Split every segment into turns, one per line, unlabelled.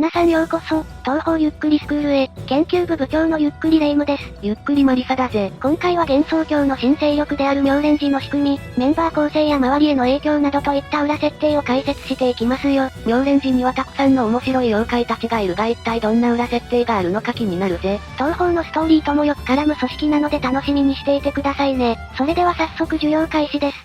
皆さんようこそ、東方ゆっくりスクールへ、研究部部長のゆっくりレ夢ムです。
ゆっくりマリサだぜ。
今回は幻想郷の新勢力である妙蓮寺の仕組み、メンバー構成や周りへの影響などといった裏設定を解説していきますよ。
妙蓮寺にはたくさんの面白い妖怪たちがいるが一体どんな裏設定があるのか気になるぜ。
東方のストーリーともよく絡む組織なので楽しみにしていてくださいね。それでは早速授業開始です。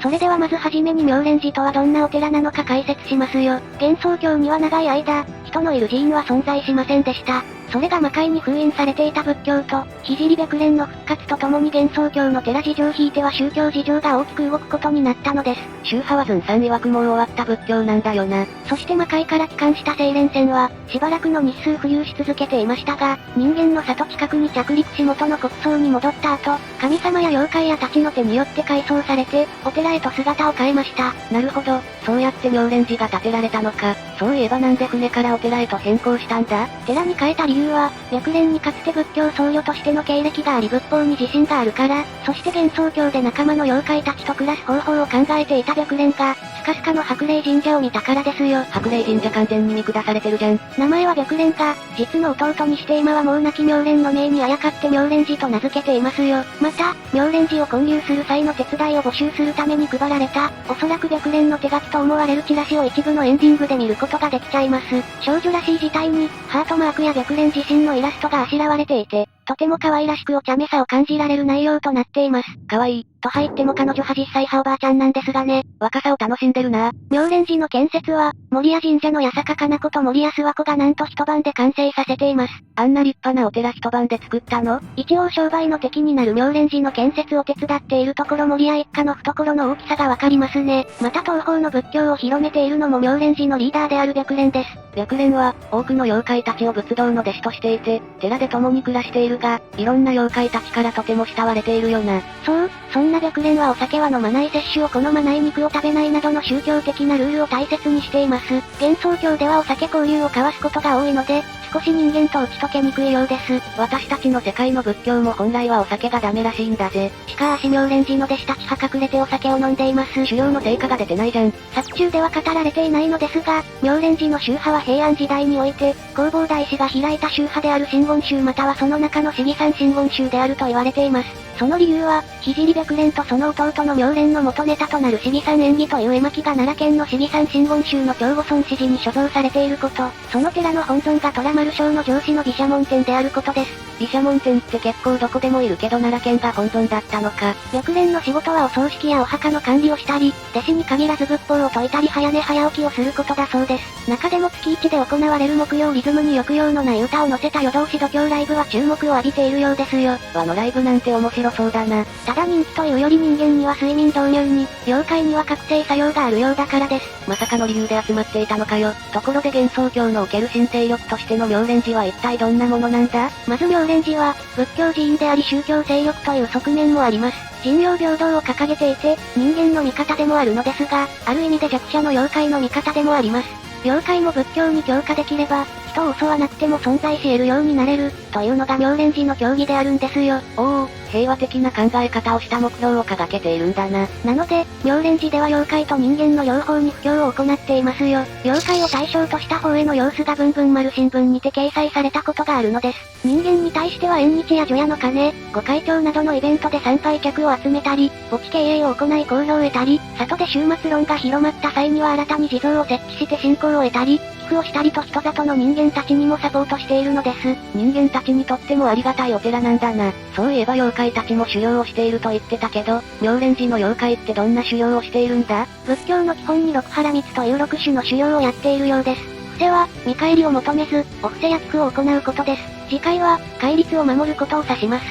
それではまずはじめに妙蓮寺とはどんなお寺なのか解説しますよ。幻想郷には長い間、人のいる寺院は存在しませんでした。それが魔界に封印されていた仏教と、聖白蓮の復活とともに幻想郷の寺事情を引いては宗教事情が大きく動くことになったのです。
宗派はずんさん曰くもう終わった仏教なんだよな。
そして魔界から帰還した青蓮船は、しばらくの日数浮遊し続けていましたが、人間の里近くに着陸し元の国葬に戻った後、神様や妖怪やたちの手によって改装されて、お寺へと姿を変えました。
なるほど、そうやって妙蓮寺が建てられたのか。そういえばなんで船からお寺へと変更したんだ？
寺に変えた理由は、白蓮にかつて仏教僧侶としての経歴があり仏法に自信があるから、そして幻想郷で仲間の妖怪たちと暮らす方法を考えていた白蓮が、スカスカの白霊神社を見たからですよ。
白霊神社完全に見下されてるじゃん。
名前は白蓮が、実の弟にして今はもう亡き妙蓮の命にあやかって妙蓮寺と名付けていますよ。また、妙蓮寺を建立する際の手伝いを募集するために配られた、おそらく白蓮の手書きと思われるチラシを一部のエンディングで見ることができちゃいます。少女らしい字体に、ハートマークや白蓮自身のイラストがあしらわれていて、とても可愛らしくお茶目さを感じられる内容となっています。
可愛い。
と入っても彼女は実際派おばあちゃんなんですがね。
若さを楽しんでるな。
妙蓮寺の建設は、守谷神社の八坂かな子と森安和子がなんと一晩で完成させています。
あんな立派なお寺一晩で作ったの？
一応商売の敵になる妙蓮寺の建設を手伝っているところ森谷一家の懐の大きさがわかりますね。また東方の仏教を広めているのも妙蓮寺のリーダーである白蓮です。
白蓮は、多くの妖怪たちを仏道の弟子としていて、寺で共に暮らしているが、いろんな妖怪たちからとても慕われているよな。
そう、そんな白蓮はお酒は飲まない摂取を好まない肉を食べないなどの宗教的なルールを大切にしています。幻想郷ではお酒交流を交わすことが多いので、少し人間と打ち解けにくいようです。
私たちの世界の仏教も本来はお酒がダメらしいんだぜ。
しかし妙蓮寺の弟子たちは隠れてお酒を飲んでいます。
修行の成果が出てないじゃん。
作中では語られていないのですが、妙蓮寺の宗派は平安時代において、弘法大師が開いた宗派である真言宗またはその中の市議山真言宗であると言われています。その理由は、聖白蓮とその弟の妙蓮の元ネタとなる市議山縁起という絵巻が奈良県の市議山真言宗の長後村市寺に所蔵されていること、その寺の本尊が虎丸将の上司の毘沙門天であることです。
毘沙門天って結構どこでもいるけど奈良県が本尊だったのか。
白蓮の仕事はお葬式やお墓の管理をしたり、弟子に限らず仏法を説いたり早寝早起きをすることだそうです。中でも月1で行われる木曜リズムに抑揚のない歌を乗せた夜通し度胸ライブは注目を浴びているようですよ。
和のライブなんて面白そうだな。
ただ人気というより人間には睡眠導入に、妖怪には覚醒作用があるようだからです。
まさかの理由で集まっていたのかよ。ところで幻想郷のおける新勢力としての妙蓮寺は一体どんなものなんだ？
まず妙蓮寺は、仏教寺院であり宗教勢力という側面もあります。人妖平等を掲げていて、人間の味方でもあるのですが、ある意味で弱者の妖怪の味方でもあります。妖怪も仏教に強化できれば、人を襲わなくても存在し得るようになれる、というのが妙蓮寺の教義であるんですよ。
おお、平和的な考え方をした目標を掲げているんだな。
なので、妙蓮寺では妖怪と人間の両方に布教を行っていますよ。妖怪を対象とした方への様子がぶんぶん丸新聞にて掲載されたことがあるのです。人間に対しては縁日や除夜の鐘、御開帳などのイベントで参拝客を集めたり、墓地経営を行い好評を得たり、里で終末論が広まった際には新たに地蔵を設置して信仰を得たり、寄付をしたりと人里の人間たちにもサポートしているのです。
人間たちにとってもありがたいお寺なんだな。そういえば妖怪たちも修行をしていると言ってたけど、妙蓮寺の妖怪ってどんな修行をしているんだ？
仏教の基本に六波羅蜜という6種の修行をやっているようです。伏せは、見返りを求めず、お布施や寄付を行うことです。次回は、戒律を守ることを指します。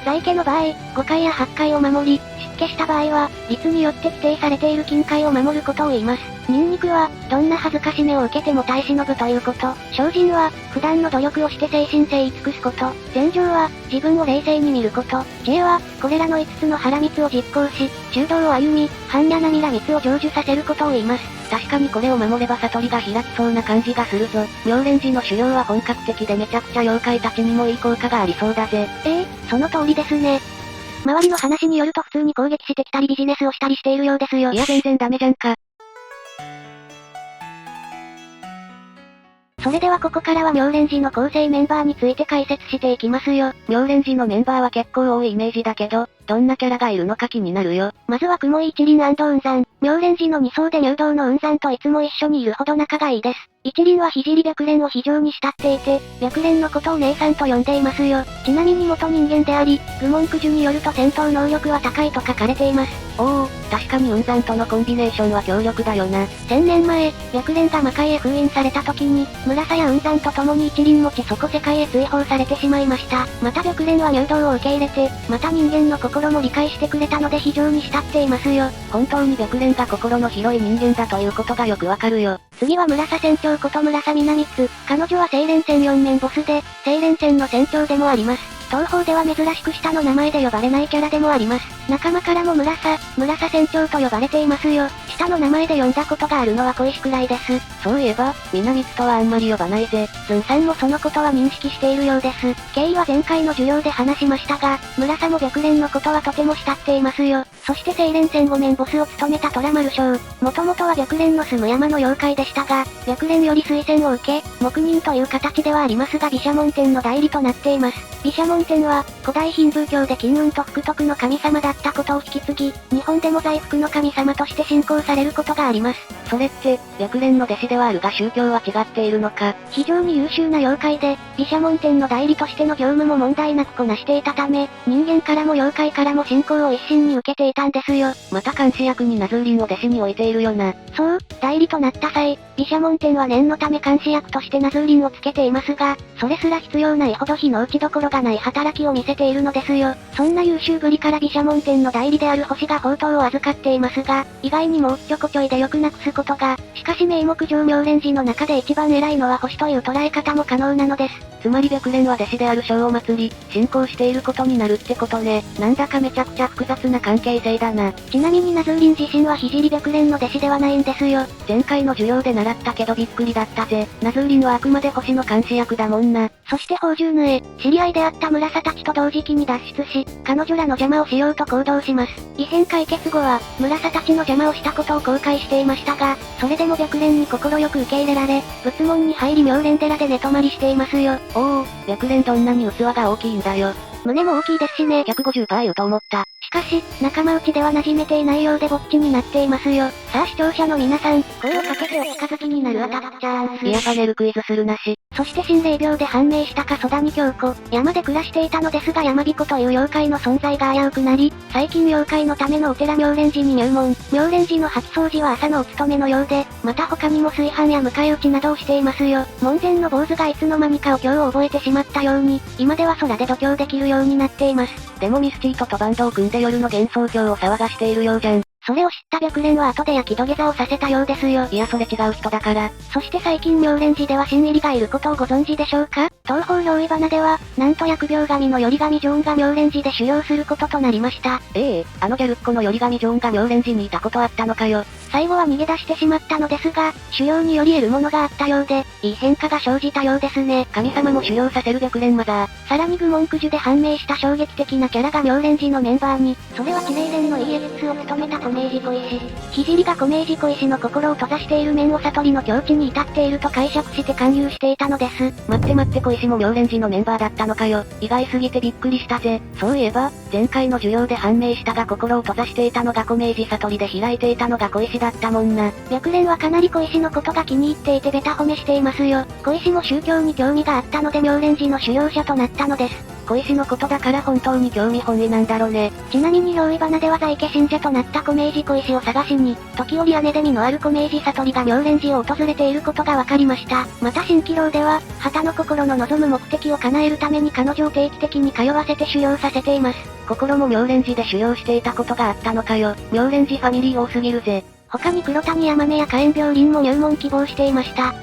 在家の場合、5回や8回を守り、失家した場合は、律によって規定されている禁戒を守ることを言います。ニンニクは、どんな恥ずかしめを受けても耐え忍ぶということ。精進は、普段の努力をして誠心誠意尽くすこと。禅情は、自分を冷静に見ること。知恵は、これらの5つの腹蜜を実行し、中道を歩み、般若なみら蜜を成就させることを言います。
確かにこれを守れば悟りが開きそうな感じがするぞ。妙蓮寺の修行は本格的でめちゃくちゃ妖怪たちにもいい効果がありそうだぜ。
その通りですね。周りの話によると普通に攻撃してきたりビジネスをしたりしているようですよ。
いや全然ダメじゃんか。
それではここからは妙蓮寺の構成メンバーについて解説していきますよ。
妙蓮寺のメンバーは結構多いイメージだけど、どんなキャラがいるのか気になるよ。
まずは雲井一輪雲山。妙蓮寺の2層で入道の雲山といつも一緒にいるほど仲がいいです。一輪は聖白蓮を非常に慕っていて、白蓮のことを姉さんと呼んでいますよ。ちなみに元人間であり、愚問九呪によると戦闘能力は高いと書かれています。
おお、確かに雲山とのコンビネーションは強力だよな。
1000年前、白蓮が魔界へ封印された時に、村佐や雲山と共に一輪持ちそこ世界へ追放されてしまいました。また白蓮は入道を受け入れて、また人間の心も理解してくれたので非常に慕っていますよ。
本当に白蓮が心の広い人間だということがよくわかるよ。
次は村佐船長こと村佐南津。彼女は清廉船4面ボスで、清廉船の船長でもあります。東方では珍しく下の名前で呼ばれないキャラでもあります。仲間からも村佐船長と呼ばれていますよ。下の名前で呼んだことがあるのは小石くらいです。
そういえば、南津とはあんまり呼ばないぜ。
ズンさんもそのことは認識しているようです。経緯は前回の授業で話しましたが、村佐も白蓮のことはとても慕っていますよ。そして清廉船5面ボスを務めた虎丸将。もともとは白蓮の住む山の妖怪でしたが、白蓮より推薦を受け、黙認という形ではありますが毘沙門天の代理となっています。毘沙門天は、古代ヒンドゥー教で金運と福徳の神様だったことを引き継ぎ、日本でも財福の神様として信仰されることがあります。
それって、白蓮の弟子ではあるが宗教は違っているのか。
非常に優秀な妖怪で、毘沙門天の代理としての業務も問題なくこなしていたため、人間からも妖怪からも信仰を一心に受けていたんですよ。
また監視役にナズーリンを弟子に置いているよな。
そう、代理となった際、毘沙門天は念のため監視役としてナズーリンをつけていますが、それすら必要ないほど非の打ちどころがない働きを見せているのですよ。そんな優秀ぶりから毘沙門天の代理である星が宝刀を預かっていますが、意外にもおっちょこちょいでよくなくすことが、しかし名目上妙蓮寺の中で一番偉いのは星という捉え方も可能なのです。
つまり白蓮は弟子である将を祀り、信仰していることになるってことね。なんだかめちゃくちゃ複雑な関係性だな。
ちなみにナズーリン自身は聖白蓮の弟子ではないんですよ。
前回の授業で習ったけどびっくりだったぜ。ナズーリンはあくまで星の監視役だもんな。
そして宝珠ヌへ、知り合いであった村佐たちと同時期に脱出し、彼女らの邪魔をしようと行動します。異変解決後は、村佐たちの邪魔をしたことを後悔していましたが、それでも白蓮に快く受け入れられ、仏門に入り妙蓮寺で寝泊まりしていますよ。
おお、白蓮どんなに器が大きいんだよ。
胸も大きいですしね。
150%言うと思った。
しかし、仲間内では馴染めていないようでぼっちになっていますよ。さあ視聴者の皆さん、声をかけてお近づきになるアタックチャンス。
いやパネルクイズするなし。
そして心霊病で判明したか曽谷京子。山で暮らしていたのですが山彦という妖怪の存在が危うくなり、最近妖怪のためのお寺妙蓮寺に入門。妙蓮寺の掃き掃除は朝のお勤めのようで、また他にも炊飯や迎え撃ちなどをしていますよ。門前の坊主がいつの間にかお経を覚えてしまったように、今では空で度胸できるようになっています。
でもミスチーとバンドを組んで夜の幻想郷を騒がしているようじゃん。
それを知った白蓮は後で焼き土下座をさせたようですよ。
いやそれ違う人だから。
そして最近妙蓮寺では新入りがいることをご存知でしょうか？東方憑依花では、なんと疫病神の頼神ジョーンが妙蓮寺で修行することとなりました。
あのギャルっ子の頼神ジョーンが妙蓮寺にいたことあったのかよ。
最後は逃げ出してしまったのですが、修行により得るものがあったようで、いい変化が生じたようですね。
神様も修行させる白蓮マザー。
さらに愚問九呪で判明した衝撃的なキャラが妙蓮寺のメンバーに、それは地霊伝の EX を務めた小明寺小石。聖が小明寺小石の心を閉ざしている面を悟りの境地に至っていると解釈して勧誘していたのです。
待って小石も妙蓮寺のメンバーだったのかよ。意外すぎてびっくりしたぜ。そういえば、前回の授業で判明したが心を閉ざしていたのが小明寺悟りで開いていたのが小石だったもんな。
白蓮はかなり小石のことが気に入っていてベタ褒めしていますよ。小石も宗教に興味があったので妙蓮寺の修行者となったのです。
小石のことだから本当に興味本位なんだろね。
ちなみに憑依花では在家信者となった小明寺小石を探しに、時折姉で実のある小明寺悟りが妙蓮寺を訪れていることが分かりました。また蜃気楼では、旗の心の望む目的を叶えるために彼女を定期的に通わせて修行させています。
心も妙蓮寺で修行していたことがあったのかよ。妙蓮寺ファミリー多すぎるぜ。
他に黒谷山目や火炎病林も入門希望していました。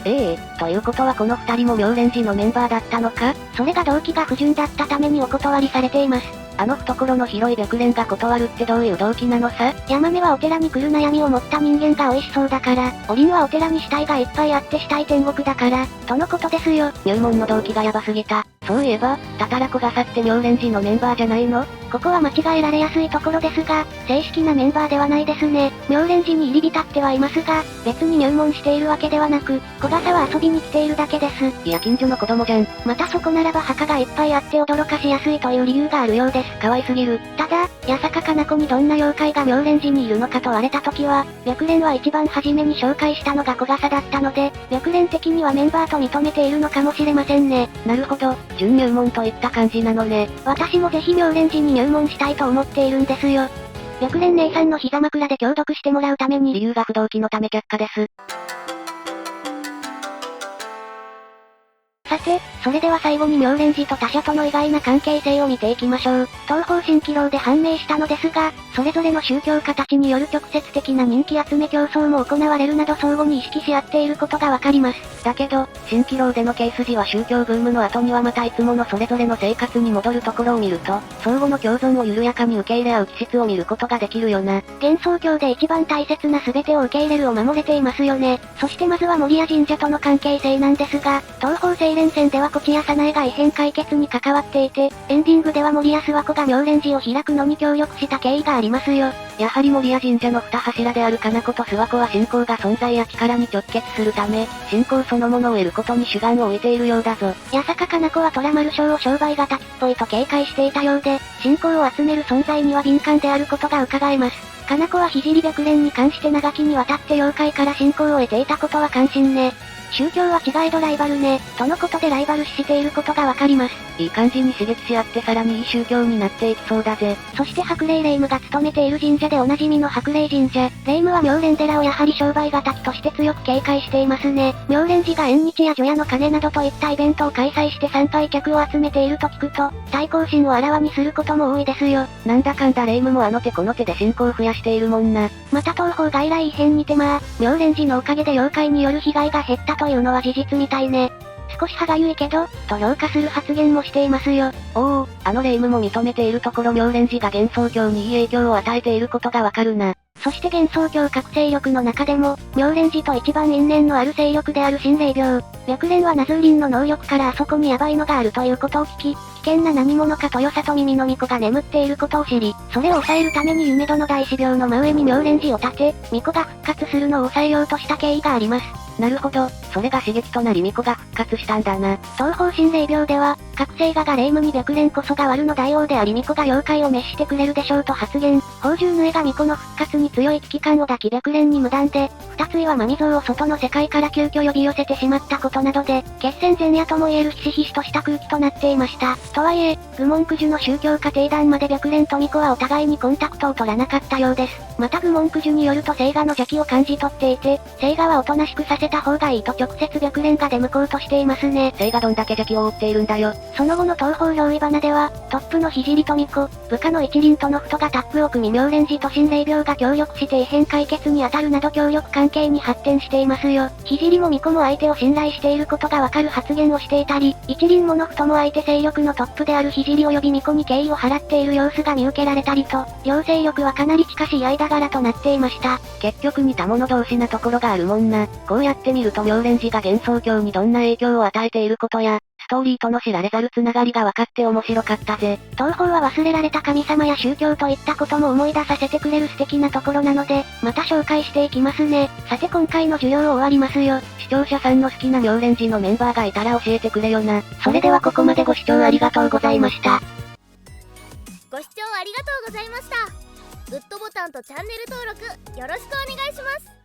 ということはこの二人も妙蓮寺のメンバーだったのか？
それが動機が不純だったためにお断りされています。
あの懐の広い白蓮が断るってどういう動機なのさ？
山目はお寺に来る悩みを持った人間が美味しそうだから、おりんはお寺に死体がいっぱいあって死体天国だから、とのことですよ。
入門の動機がヤバすぎた。そういえば、たたらこがさって妙蓮寺のメンバーじゃないの？
ここは間違えられやすいところですが、正式なメンバーではないですね。妙蓮寺に入り浸ってはいますが、別に入門しているわけではなく、小笠は遊びに来ているだけです。
いや近所の子供じゃん。
またそこならば墓がいっぱいあって驚かしやすいという理由があるようです。
可愛すぎる。
ただ、八坂かな子にどんな妖怪が妙蓮寺にいるのかと割れた時は、白蓮は一番初めに紹介したのが小笠だったので、白蓮的にはメンバーと認めているのかもしれませんね。
なるほど、準入門といった感じなのね。
私もぜひ妙蓮寺に入門したいと思っているんですよ。白蓮姉さんの膝枕で協読してもらうために。
理由が不動機のため却下です。
さて、それでは最後に妙蓮寺と他者との意外な関係性を見ていきましょう。東方神起楼で判明したのですが、それぞれの宗教家たちによる直接的な人気集め競争も行われるなど相互に意識し合っていることがわかります。
だけど、神起楼でのケース時は宗教ブームの後にはまたいつものそれぞれの生活に戻るところを見ると、相互の共存を緩やかに受け入れ合う気質を見ることができるよな。
幻想郷で一番大切な全てを受け入れるを守れていますよね。そしてまずは守谷神社との関係性なんですが、東方清廉戦ではこちや早苗が異変解決に関わっていて、エンディングでは守谷諏訪子が妙蓮寺を開くのに協力した経緯がありますよ。
やはり守谷神社の二柱であるかな子と諏訪子は信仰が存在や力に直結するため、信仰そのものを得ることに主眼を置いているようだぞ。
八坂かな子は虎丸将を商売敵っぽいと警戒していたようで、信仰を集める存在には敏感であることが伺えます。かな子は聖白蓮に関して長きにわたって妖怪から信仰を得ていたことは感心ね。宗教は違えどライバルね、とのことでライバル視していることがわかります。
いい感じに刺激し合ってさらにいい宗教になっていきそうだぜ。
そして白霊霊夢が務めている神社でおなじみの白霊神社。霊夢は妙蓮寺をやはり商売敵として強く警戒していますね。妙蓮寺が縁日や除夜の鐘などといったイベントを開催して参拝客を集めていると聞くと、対抗心をあらわにすることも多いですよ。
なんだかんだ霊夢もあの手この手で信仰を増やしているもんな。
また東方外来異変にて妙蓮寺のおかげで妖怪による被害が減ったというのは事実みたいね。少し歯がゆいけど、と評価する発言もしていますよ。
おお、あの霊夢も認めているところ妙蓮寺が幻想郷にいい影響を与えていることがわかるな。
そして幻想郷各勢力の中でも、妙蓮寺と一番因縁のある勢力である神霊廟。白蓮はナズーリンの能力からあそこにヤバいのがあるということを聞き、危険な何者か豊里耳の巫女が眠っていることを知り、それを抑えるために夢戸の大師廟の真上に妙蓮寺を建て、巫女が復活するのを抑えようとした経緯があります。
なるほど、それが刺激となり巫女が復活したんだな。
東方神霊廟では、覚醒画が霊夢に白蓮こそが悪の大王であり巫女が妖怪を滅してくれるでしょうと発言。宝珠縫が巫女の復活に強い危機感を抱き白蓮に無断で、二つ岩真未像を外の世界から急遽呼び寄せてしまったことなどで、決戦前夜とも言えるひしひしとした空気となっていました。とはいえ、愚問九樹の宗教家定談まで白蓮と巫女はお互いにコンタクトを取らなかったようです。また愚問九樹によると聖画の邪気を感じ取っていて、聖画はおとなしくさせた方がいいと直接白蓮が出向こうとしていますね。
聖がどんだけ邪気を負っているんだよ。
その後の東方憑依花では、トップの聖と巫女、部下の一輪との太がタッグを組み妙蓮寺と神霊廟が協力して異変解決に当たるなど協力関係に発展していますよ。聖も巫女も相手を信頼していることがわかる発言をしていたり、一輪もの太も相手勢力のトップである聖を呼び巫女に敬意を払っている様子が見受けられたりと、両勢力はかなり近しい間柄となっていました。
結局似た者同士なところがあるもんな。こうやって見ると妙蓮寺が幻想郷にどんな影響を与えていることや、ストーリーとの知られざるつながりが分かって面白かったぜ。
東方は忘れられた神様や宗教といったことも思い出させてくれる素敵なところなので、また紹介していきますね。さて今回の授業を終わりますよ。
視聴者さんの好きな妙蓮寺のメンバーがいたら教えてくれよな。それではここまでご視聴ありがとうございました。
ご視聴ありがとうございました。グッドボタンとチャンネル登録よろしくお願いします。